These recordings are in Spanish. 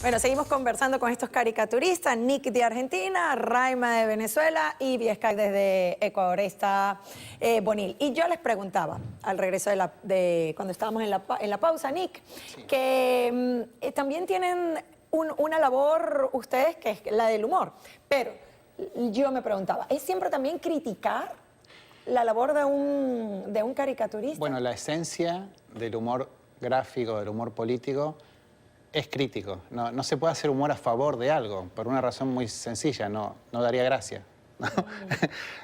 Bueno, seguimos conversando con estos caricaturistas, Nick de Argentina, Raima de Venezuela y Viesca desde Ecuador. Está Bonil. Y yo les preguntaba, al regreso de cuando estábamos en la pausa, Nick, sí, que también tienen una labor ustedes que es la del humor. Pero yo me preguntaba, ¿es siempre también criticar la labor de un caricaturista? Bueno, la esencia del humor gráfico, del humor político, es crítico. No se puede hacer humor a favor de algo, por una razón muy sencilla, no daría gracia, ¿no?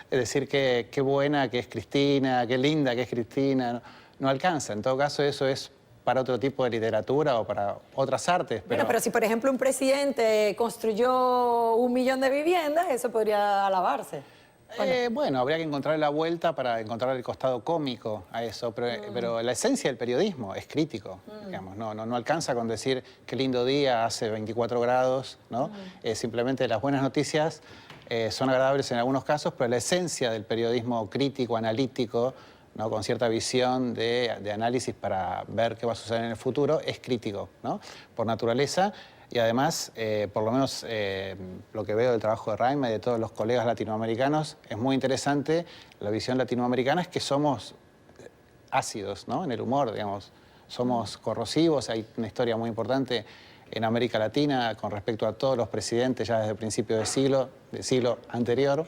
Es decir, qué buena que es Cristina, qué linda que es Cristina, no alcanza. En todo caso, eso es para otro tipo de literatura o para otras artes. Bueno, pero si por ejemplo un presidente construyó 1 millón de viviendas, eso podría alabarse. Bueno, habría que encontrar la vuelta para encontrar el costado cómico a eso, pero la esencia del periodismo es crítico, digamos, no alcanza con decir qué lindo día, hace 24 grados, ¿no? Simplemente las buenas noticias son agradables en algunos casos, pero la esencia del periodismo crítico, analítico, ¿no? Con cierta visión de análisis para ver qué va a suceder en el futuro, es crítico, ¿no? Por naturaleza. Y además, por lo menos lo que veo del trabajo de Raima y de todos los colegas latinoamericanos, es muy interesante la visión latinoamericana, es que somos ácidos, ¿no? En el humor, digamos, somos corrosivos. Hay una historia muy importante en América Latina con respecto a todos los presidentes ya desde el principio del siglo anterior.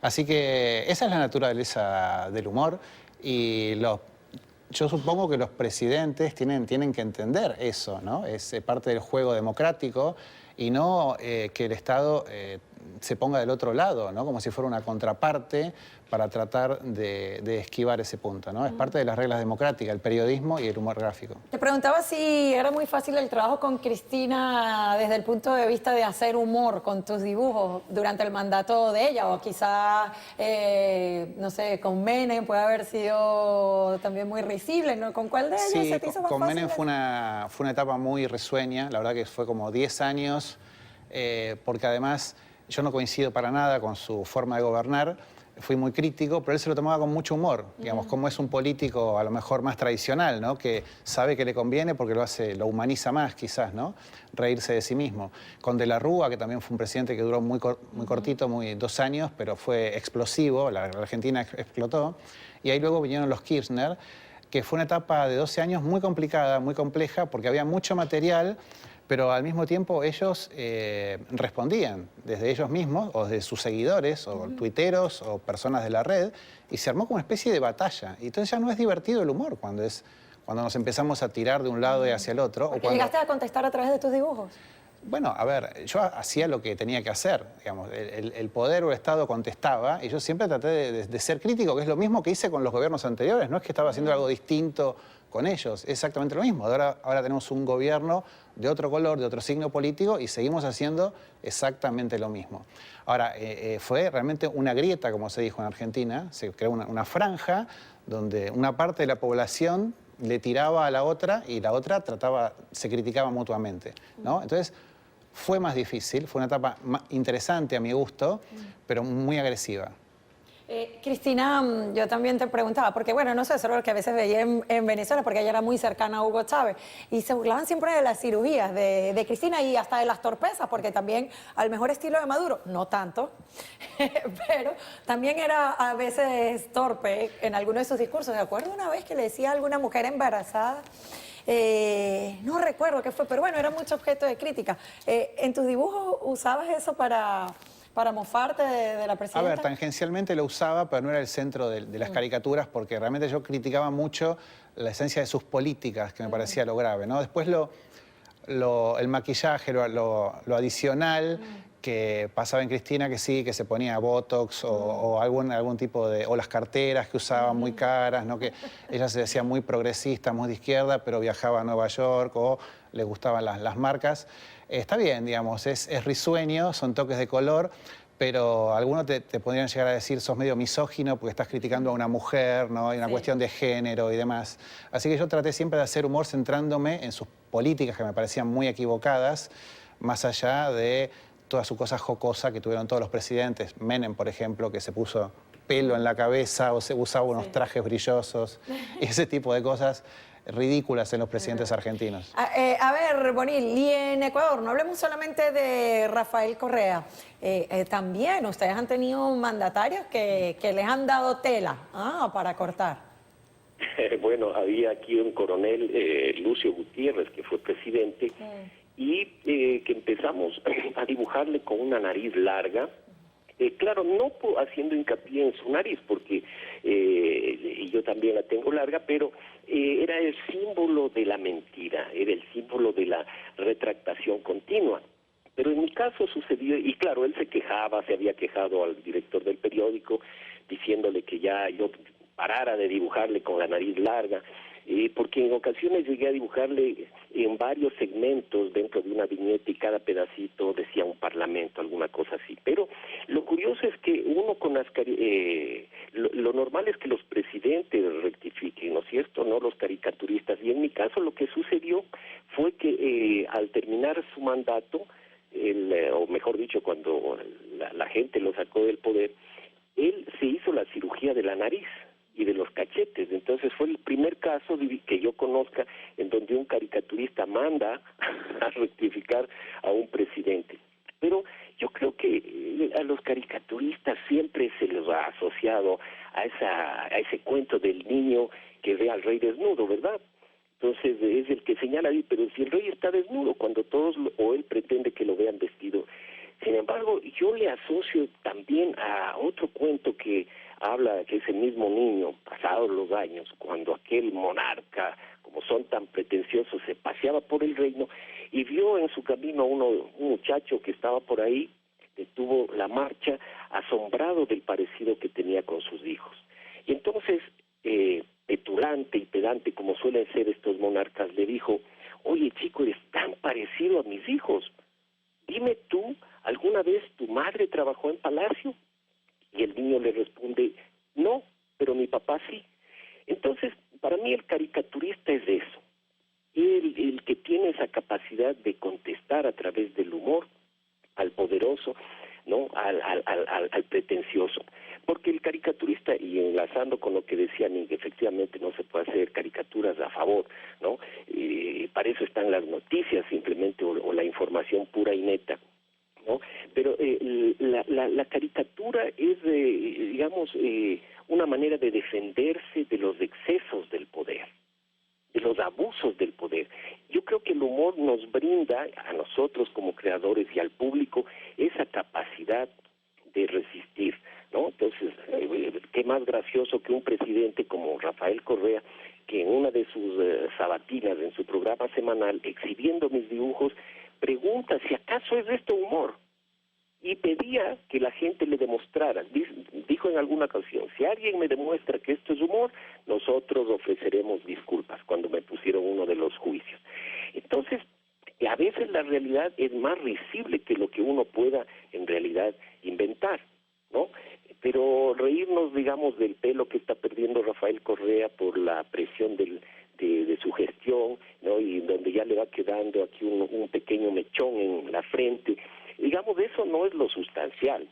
Así que esa es la naturaleza del humor y yo supongo que los presidentes tienen que entender eso, ¿no? Es parte del juego democrático y no que el Estado se ponga del otro lado, ¿no? Como si fuera una contraparte para tratar de esquivar ese punto, ¿no? Es parte de las reglas democráticas, el periodismo y el humor gráfico. Te preguntaba si era muy fácil el trabajo con Cristina desde el punto de vista de hacer humor con tus dibujos durante el mandato de ella, o quizá, no sé, con Menem puede haber sido también muy risible, ¿no? ¿Con cuál de ellas se te hizo más fácil? Con Menem fue una etapa muy risueña, la verdad que fue como 10 años, porque además yo no coincido para nada con su forma de gobernar. Fui muy crítico, pero él se lo tomaba con mucho humor, digamos, como es un político a lo mejor más tradicional, ¿no? Que sabe que le conviene porque lo humaniza más, quizás, ¿no? Reírse de sí mismo. Con De la Rúa, que también fue un presidente que duró muy cortito, 2 años, pero fue explosivo, la Argentina explotó. Y ahí luego vinieron los Kirchner, que fue una etapa de 12 años muy complicada, muy compleja, porque había mucho material, pero al mismo tiempo ellos respondían desde ellos mismos o desde sus seguidores o tuiteros o personas de la red y se armó como una especie de batalla. Y entonces ya no es divertido el humor cuando nos empezamos a tirar de un lado y hacia el otro. ¿Llegaste a contestar a través de tus dibujos? Bueno, a ver, yo hacía lo que tenía que hacer, digamos, el poder o el Estado contestaba y yo siempre traté de ser crítico, que es lo mismo que hice con los gobiernos anteriores, no es que estaba haciendo algo distinto con ellos, es exactamente lo mismo. Ahora tenemos un gobierno de otro color, de otro signo político y seguimos haciendo exactamente lo mismo. Ahora, fue realmente una grieta, como se dijo en Argentina, se creó una franja donde una parte de la población le tiraba a la otra y la otra se criticaba mutuamente, ¿no? Entonces, fue más difícil, fue una etapa interesante a mi gusto, pero muy agresiva. Cristina, yo también te preguntaba, porque bueno, no sé, eso es lo que a veces veía en Venezuela, porque ella era muy cercana a Hugo Chávez, y se burlaban siempre de las cirugías de Cristina y hasta de las torpezas, porque también al mejor estilo de Maduro, no tanto, pero también era a veces torpe en alguno de sus discursos. ¿De acuerdo? Una vez que le decía a alguna mujer embarazada, no recuerdo qué fue, pero bueno, era mucho objeto de crítica. ¿En tus dibujos usabas eso para mofarte de la presidenta? A ver, tangencialmente lo usaba, pero no era el centro de las caricaturas, porque realmente yo criticaba mucho la esencia de sus políticas, que me parecía lo grave, ¿no? Después el maquillaje, lo adicional que pasaba en Cristina, que sí, que se ponía botox o algún tipo de... o las carteras que usaba muy caras, ¿no? Que ella se decía muy progresista, muy de izquierda, pero viajaba a Nueva York o le gustaban las marcas. Está bien, digamos, es risueño, son toques de color, pero algunos te podrían llegar a decir sos medio misógino porque estás criticando a una mujer, ¿no? Hay una cuestión de género y demás. Así que yo traté siempre de hacer humor centrándome en sus políticas que me parecían muy equivocadas, más allá de toda su cosa jocosa que tuvieron todos los presidentes. Menem, por ejemplo, que se puso pelo en la cabeza o se usaba unos trajes brillosos y ese tipo de cosas. ridículas en los presidentes argentinos. A ver, Bonil, y en Ecuador, no hablemos solamente de Rafael Correa, también ustedes han tenido mandatarios que les han dado tela para cortar. Bueno, había aquí un coronel, Lucio Gutiérrez, que fue presidente, y que empezamos a dibujarle con una nariz larga. Claro, no haciendo hincapié en su nariz, porque yo también la tengo larga, pero era el símbolo de la mentira, era el símbolo de la retractación continua. Pero en mi caso sucedió, y claro, él se quejaba, se había quejado al director del periódico, diciéndole que ya yo parara de dibujarle con la nariz larga, porque en ocasiones llegué a dibujarle en varios segmentos dentro de una viñeta y cada pedacito decía un parlamento, alguna cosa así. Pero lo curioso es que uno con las lo normal es que los presidentes rectifiquen, ¿no es cierto?, no los caricaturistas. Y en mi caso lo que sucedió fue que al terminar su mandato, o mejor dicho, cuando la gente lo sacó del poder, él se hizo la cirugía de la nariz y de los cachetes. Entonces fue el primer caso que yo conozca en donde un caricaturista manda a rectificar a un presidente. Pero yo creo que a los caricaturistas siempre se les ha asociado a ese cuento del niño que ve al rey desnudo, ¿verdad? Entonces es el que señala ahí, pero si el rey está desnudo, cuando todos o él pretende que lo vean vestido. Sin embargo, yo le asocio también a otro cuento que habla que ese mismo niño, pasados los años, cuando aquel monarca, como son tan pretenciosos, se paseaba por el reino y vio en su camino a un muchacho que estaba por ahí, detuvo la marcha, asombrado del parecido que tenía con sus hijos. Y entonces, petulante y pedante como suelen ser estos monarcas, le dijo: oye chico, eres tan parecido a mis hijos, dime tú, ¿alguna vez tu madre trabajó en palacio? Y el niño le responde: no, pero mi papá sí. Entonces, para mí el caricaturista es eso, el que tiene esa capacidad de contestar a través del humor al poderoso, ¿no?, al pretencioso. Porque el caricaturista, y enlazando con lo que decía Nick, efectivamente no se puede hacer caricaturas a favor, ¿no? Para eso están las noticias simplemente, o la información pura y neta, ¿no? Pero la caricatura es, digamos, una manera de defenderse de los excesos del poder, de los abusos del poder. Yo creo que el humor nos brinda a nosotros como creadores y al público esa capacidad de resistir, ¿no? Entonces, qué más gracioso que un presidente como Rafael Correa, que en una de sus sabatinas, en su programa semanal, exhibiendo mis dibujos, pregunta si acaso es esto humor, y pedía que la gente le demostrara. Dijo en alguna ocasión: si alguien me demuestra que esto es humor, nosotros ofreceremos disculpas, cuando me pusieron uno de los juicios. Entonces, a veces la realidad es más risible que lo que uno pueda en realidad inventar, ¿no? Pero reírnos, digamos, del pelo que está perdiendo Rafael Correa por la presión de su gestión, ¿no?, y donde ya le va quedando aquí un pequeño mechón en la frente, digamos, eso no es lo sustancial.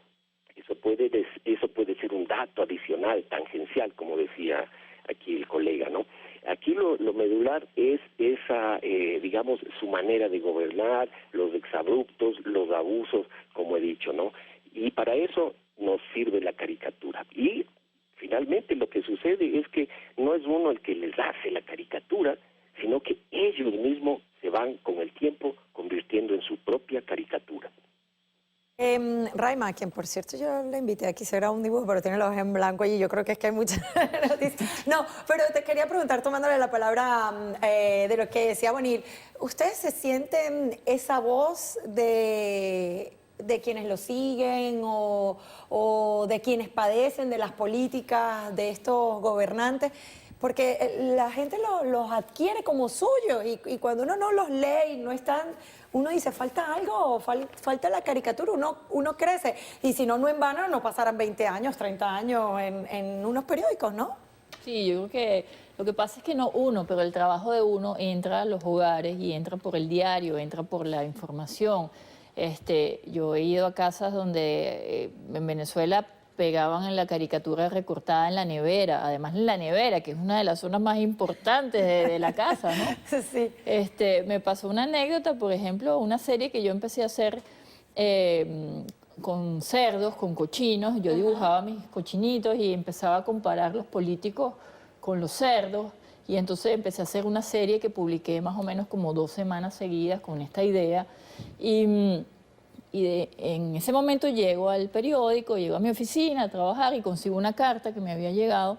Eso puede ser un dato adicional, tangencial, como decía aquí el colega, ¿no? Aquí lo medular es esa, digamos, su manera de gobernar, los exabruptos, los abusos, como he dicho, ¿no? Y para eso nos sirve la caricatura. Y finalmente lo que sucede es que no es uno el que les hace la caricatura, sino que ellos mismos se van con el tiempo convirtiendo en su propia caricatura. Raima, quien por cierto yo le invité aquí, será un dibujo, pero tiene los ojos en blanco y yo creo que es que hay muchas noticias. No, pero te quería preguntar, tomándole la palabra de lo que decía Bonil, ¿ustedes se sienten esa voz de quienes lo siguen o de quienes padecen de las políticas de estos gobernantes? Porque la gente los adquiere como suyos y cuando uno no los lee y no están, uno dice, falta algo, falta la caricatura, uno crece. Y si no, no en vano, no pasarán 20 años, 30 años en unos periódicos, ¿no? Sí, yo creo que lo que pasa es que no uno, pero el trabajo de uno entra a los hogares y entra por el diario, entra por la información. Yo he ido a casas donde en Venezuela pegaban en la caricatura recortada en la nevera, además en la nevera, que es una de las zonas más importantes de la casa, ¿no? Sí. Me pasó una anécdota, por ejemplo, una serie que yo empecé a hacer con cerdos, con cochinos. Yo dibujaba mis cochinitos y empezaba a comparar los políticos con los cerdos. Y entonces empecé a hacer una serie que publiqué más o menos como 2 semanas seguidas con esta idea. En ese momento llego al periódico, llego a mi oficina a trabajar y consigo una carta que me había llegado.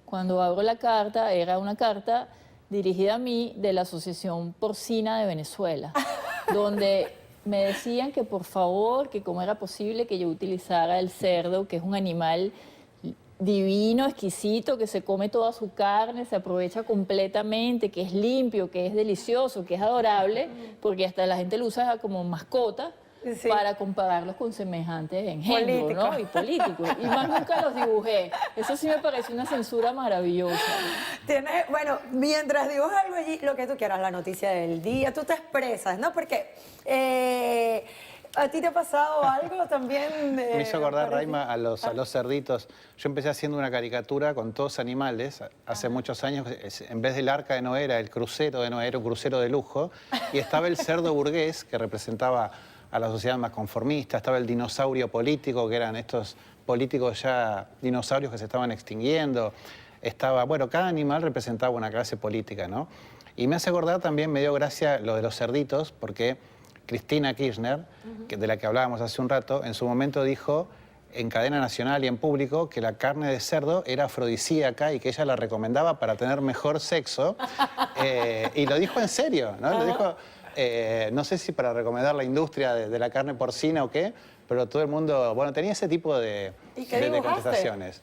Cuando abro la carta, era una carta dirigida a mí de la Asociación Porcina de Venezuela, donde me decían que por favor, que cómo era posible que yo utilizara el cerdo, que es un animal divino, exquisito, que se come toda su carne, se aprovecha completamente, que es limpio, que es delicioso, que es adorable, porque hasta la gente lo usa como mascota. Sí. Para compararlos con semejantes engendros, ¿no? Y políticos. Y más nunca los dibujé. Eso sí me pareció una censura maravillosa. Bueno, mientras dibujas algo allí, lo que tú quieras, la noticia del día, tú te expresas, ¿no? Porque ¿a ti te ha pasado algo también? Me hizo acordar, Raima, a los cerditos. Yo empecé haciendo una caricatura con todos animales hace muchos años. En vez del arca de Noé era el crucero de Noé, era un crucero de lujo. Y estaba el cerdo burgués, que representaba a la sociedad más conformista. Estaba el dinosaurio político, que eran estos políticos ya dinosaurios que se estaban extinguiendo. Estaba, bueno, cada animal representaba una clase política, ¿no? Y me hace acordar también, me dio gracia lo de los cerditos, porque Cristina Kirchner, de la que hablábamos hace un rato, en su momento dijo en cadena nacional y en público que la carne de cerdo era afrodisíaca y que ella la recomendaba para tener mejor sexo. Y lo dijo en serio, ¿no? Lo dijo, no sé si para recomendar la industria de la carne porcina o qué, pero todo el mundo, bueno, tenía ese tipo de contestaciones.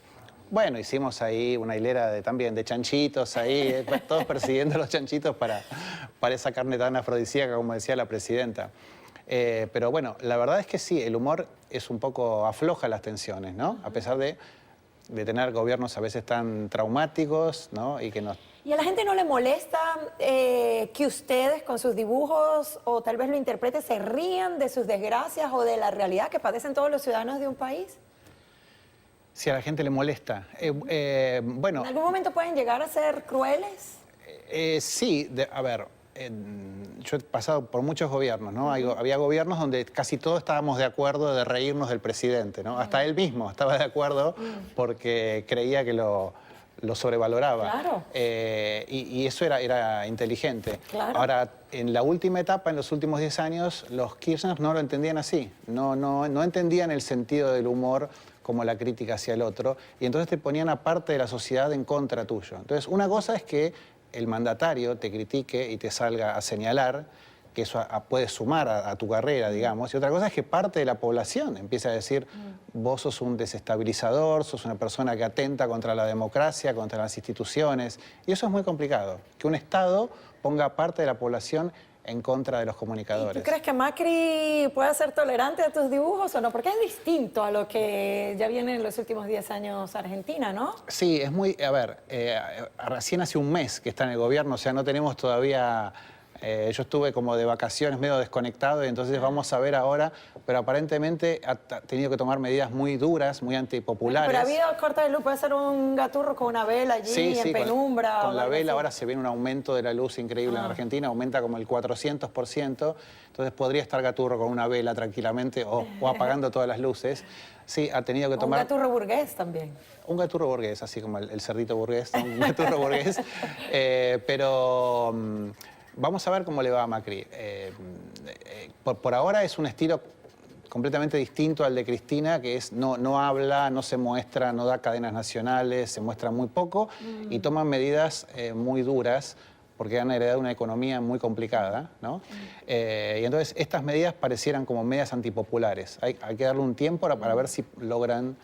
Bueno, hicimos ahí una hilera también de chanchitos ahí, todos persiguiendo los chanchitos para esa carne tan afrodisíaca, como decía la presidenta. Pero bueno, la verdad es que sí, el humor es un poco afloja las tensiones, ¿no? A pesar de tener gobiernos a veces tan traumáticos, ¿no? Y a la gente no le molesta que ustedes con sus dibujos, o tal vez lo interprete, se rían de sus desgracias o de la realidad que padecen todos los ciudadanos de un país? Si a la gente le molesta. Bueno, ¿En algún momento pueden llegar a ser crueles? Sí, a ver, yo he pasado por muchos gobiernos, ¿no? Había gobiernos donde casi todos estábamos de acuerdo de reírnos del presidente, ¿no? Hasta él mismo estaba de acuerdo porque creía que lo sobrevaloraba. Claro. Y eso era inteligente. Claro. Ahora, en la última etapa, en los últimos 10 años, los Kirchner no lo entendían así. No entendían el sentido del humor como la crítica hacia el otro, y entonces te ponían a parte de la sociedad en contra tuyo. Entonces, una cosa es que el mandatario te critique y te salga a señalar, que eso puede sumar a tu carrera, digamos, y otra cosa es que parte de la población empieza a decir, vos sos un desestabilizador, sos una persona que atenta contra la democracia, contra las instituciones, y eso es muy complicado, que un Estado ponga a parte de la población en contra de los comunicadores. ¿Y tú crees que Macri puede ser tolerante a tus dibujos o no? Porque es distinto a lo que ya viene en los últimos 10 años Argentina, ¿no? Sí, es muy... A ver, recién hace un mes que está en el gobierno, o sea, no tenemos todavía... yo estuve como de vacaciones, medio desconectado, y entonces vamos a ver ahora, pero aparentemente ha tenido que tomar medidas muy duras, muy antipopulares. Pero ha habido corte de luz, puede ser un gaturro con una vela allí, en penumbra. Con la vela ahora se viene un aumento de la luz increíble en Argentina, aumenta como el 400%, entonces podría estar gaturro con una vela tranquilamente o apagando todas las luces. Sí, ha tenido que tomar... Un gaturro burgués también. Un gaturro burgués, así como el cerdito burgués, un gaturro burgués, pero... Vamos a ver cómo le va a Macri. Por ahora es un estilo completamente distinto al de Cristina, que es no habla, no se muestra, no da cadenas nacionales, se muestra muy poco y toman medidas muy duras porque han heredado una economía muy complicada, ¿no? Y entonces estas medidas parecieran como medidas antipopulares. Hay que darle un tiempo para ver si logran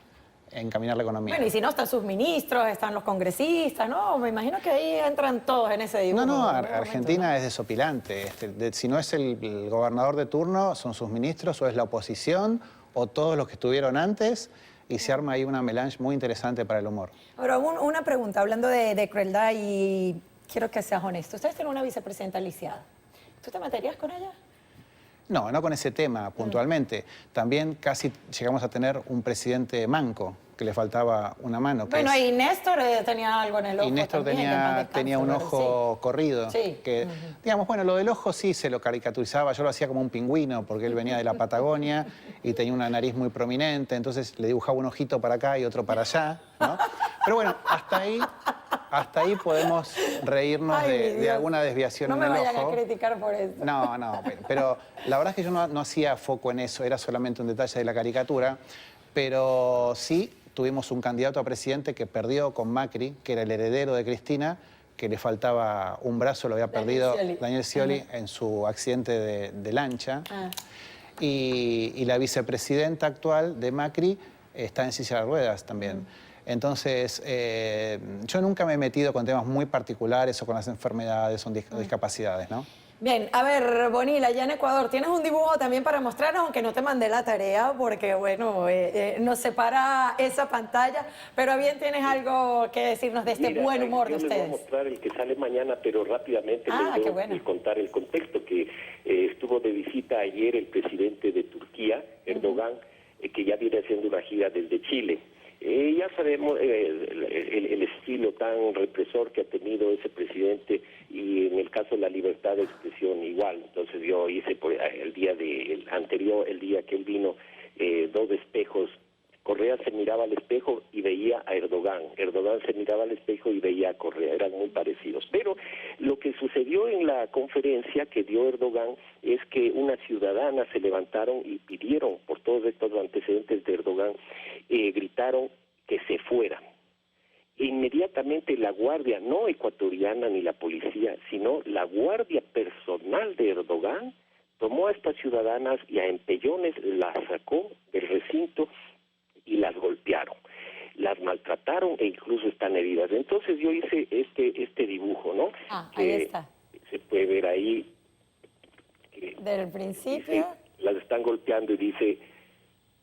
encaminar la economía. Bueno, y si no, están sus ministros, están los congresistas, ¿no? Me imagino que ahí entran todos en ese dibujo. No, Argentina es desopilante. Si no es el gobernador de turno, son sus ministros, o es la oposición, o todos los que estuvieron antes, y se arma ahí una melange muy interesante para el humor. Ahora, una pregunta, hablando de crueldad, y quiero que seas honesto. Ustedes tienen una vicepresidenta lisiada. ¿Tú te meterías con ella? No, no con ese tema puntualmente. También casi llegamos a tener un presidente manco, que le faltaba una mano. Bueno, y Néstor tenía algo en el ojo. Y Néstor también, que en paz descanse, tenía un pero ojo corrido. Sí. Que, digamos, bueno, lo del ojo sí se lo caricaturizaba. Yo lo hacía como un pingüino, porque él venía de la Patagonia y tenía una nariz muy prominente. Entonces le dibujaba un ojito para acá y otro para allá, ¿no? Pero bueno, hasta ahí podemos reírnos Ay, mi de Dios. alguna desviación No en me el vayan ojo. a criticar por eso. No, pero la verdad es que yo no hacía foco en eso, era solamente un detalle de la caricatura, pero sí tuvimos un candidato a presidente que perdió con Macri, que era el heredero de Cristina, que le faltaba un brazo, lo había perdido Scioli. Daniel Scioli en su accidente de lancha. Ah. Y la vicepresidenta actual de Macri está en silla de ruedas también. Entonces, yo nunca me he metido con temas muy particulares o con las enfermedades o discapacidades, ¿no? Bien, a ver, Bonilla, allá en Ecuador, tienes un dibujo también para mostrarnos, aunque no te mandé la tarea, porque, bueno, nos separa esa pantalla, pero bien tienes algo que decirnos de este Mira, buen humor de yo les voy a ustedes. mostrar el que sale mañana, pero rápidamente les qué voy bueno. a contar el contexto, que estuvo de visita ayer el presidente de Turquía, Erdogan, que ya viene haciendo una gira desde Chile. Ya sabemos el estilo tan represor que ha tenido ese presidente, y en el caso de la libertad de expresión igual. Entonces yo hice el día que él vino, 2 espejos. Correa se miraba al espejo y veía a Erdogan. Erdogan se miraba al espejo y veía a Correa. Eran muy parecidos. Pero lo que sucedió en la conferencia que dio Erdogan es que unas ciudadanas se levantaron y pidieron, por todos estos antecedentes de Erdogan, gritaron que se fuera. Inmediatamente la guardia, no ecuatoriana ni la policía, sino la guardia personal de Erdogan, tomó a estas ciudadanas y a empellones las sacó del recinto y las golpearon, las maltrataron e incluso están heridas. Entonces yo hice este dibujo, ¿no? Ahí está. Se puede ver ahí. Del principio. Las están golpeando y dice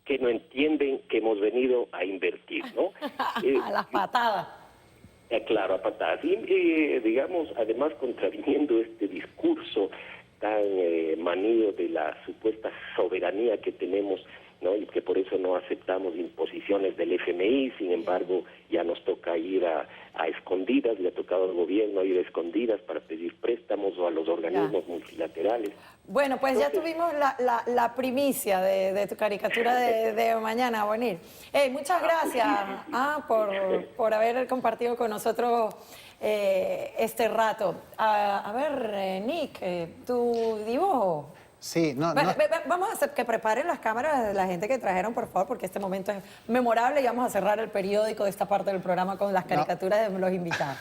que no entienden que hemos venido a invertir, ¿no? A las patadas. Claro, a patadas. Y, digamos, además contraviniendo este discurso tan manido de la supuesta soberanía que tenemos, ¿no? Y que por eso no aceptamos imposiciones del FMI. Sin embargo, ya nos toca ir a escondidas, le ha tocado al gobierno ir a escondidas para pedir préstamos o a los organismos multilaterales. Bueno, pues ya tuvimos la primicia de tu caricatura de mañana, Bonilla. Muchas gracias por haber compartido con nosotros este rato. A ver, Nick, tu dibujo. Sí, Vamos a hacer que preparen las cámaras de la gente que trajeron, por favor, porque este momento es memorable y vamos a cerrar el periódico de esta parte del programa con las caricaturas de los invitados.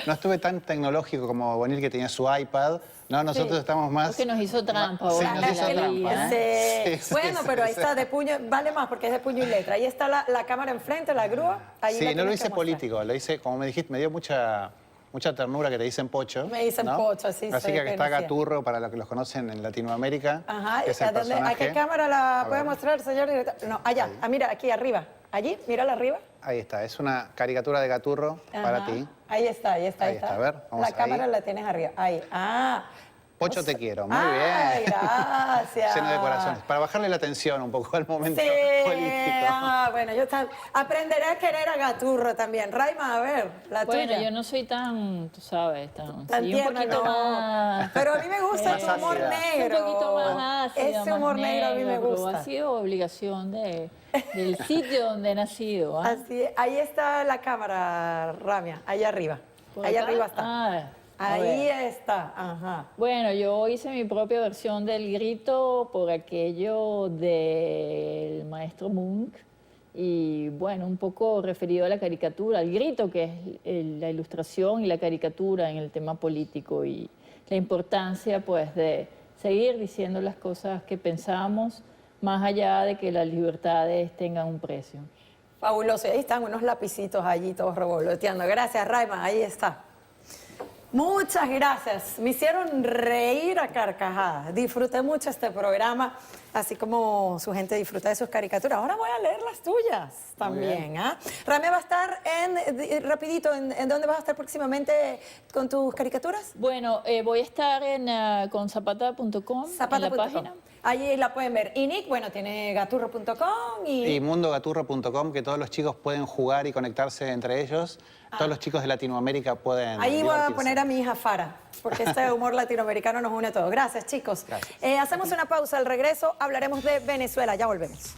No estuve tan tecnológico como Bonilla, que tenía su iPad. No, nosotros estamos más... Porque nos hizo trampa. Sí, Bonilla, nos hizo ahí, trampa. ¿eh? Sí. Bueno, pero ahí está, de puño, vale más porque es de puño y letra. Ahí está la cámara enfrente, la grúa. Ahí Sí, la no lo tienes hice que mostrar. político, lo hice, como me dijiste, me dio mucha ternura que te dicen Pocho. Me dicen ¿no? Pocho, sí, Así soy que aquí está conocida. Gaturro, para los que los conocen en Latinoamérica. Ajá, que es el ¿a qué personaje. cámara la A puede ver. mostrar, señor director? No, allá, mira, aquí arriba. Allí, mírala arriba. Ahí está, es una caricatura de Gaturro para Ajá. ti. Ahí está. Ahí está, a ver, vamos La cámara ahí. la tienes arriba. Ahí. Pocho, te quiero, muy Ay, bien. gracias. Lleno de corazones. Para bajarle la tensión un poco al momento Sí, político. bueno, yo aprenderé a querer a Gaturro también. Raima, a ver, la Bueno, tuya. yo no soy tan, tú sabes, tan sí, un tierna, poquito no. más... Pero a mí me gusta Más tu humor ácida. negro. Un poquito más ácido, Ese humor más negro a mí me pero gusta. ha sido obligación del sitio donde he nacido. ¿Ah? Así, ahí está la cámara, Ramia, ahí arriba. ¿Por Ahí acá? arriba está. A Ahí ver. está, ajá. Bueno, yo hice mi propia versión del grito por aquello del maestro Munch y bueno, un poco referido a la caricatura, al grito, que es la ilustración y la caricatura en el tema político y la importancia pues de seguir diciendo las cosas que pensamos más allá de que las libertades tengan un precio. Fabuloso. Y ahí están unos lapicitos allí todos revoloteando. Gracias, Raima. Ahí está. Muchas gracias. Me hicieron reír a carcajadas. Disfruté mucho este programa, así como su gente disfruta de sus caricaturas. Ahora voy a leer las tuyas también. ¿Ah? Rame va a estar rapidito, ¿en dónde vas a estar próximamente con tus caricaturas? Bueno, voy a estar con zapata.com, en la página. Allí la pueden ver. Y Nick, bueno, tiene gaturro.com y mundogaturro.com, que todos los chicos pueden jugar y conectarse entre ellos. Todos los chicos de Latinoamérica pueden Ahí voy a divertirse. poner a mi hija Fara, porque este humor latinoamericano nos une a todos. Gracias, chicos. Gracias. Hacemos una pausa. Al regreso hablaremos de Venezuela. Ya volvemos.